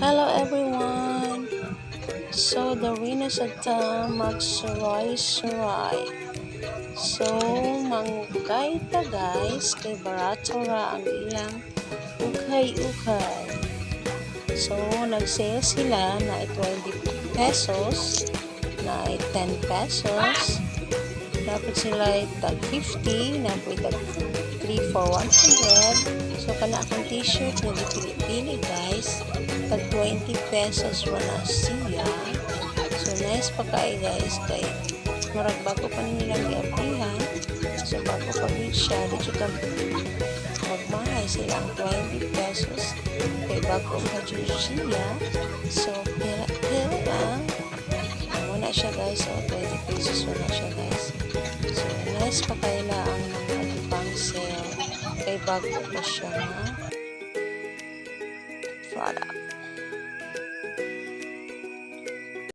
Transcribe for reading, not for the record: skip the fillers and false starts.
Hello everyone! So, the winners at magsuray-suray. So, mangkay ta guys, kay barato ra ang ilang ukay-ukay. So, nag-sale sila na 20 pesos, na 10 pesos. Dapat sila ay tag 50, na po tag 3 for 100. So, kana akong t-shirt na dipili-pili guys. Tag 20 pesos wala siya. So, nice pa kay guys. Kay marag bago pa nilang i-aplihan. So, bago pa rin siya. Dito ka magmahay silang 20 pesos. Kay bago pa dito siya. So, pera lang. Wala siya guys. So, 20 pesos wala siya guys. So, nice pa kaila ang mga pang sale. Kay bago pa siya na product.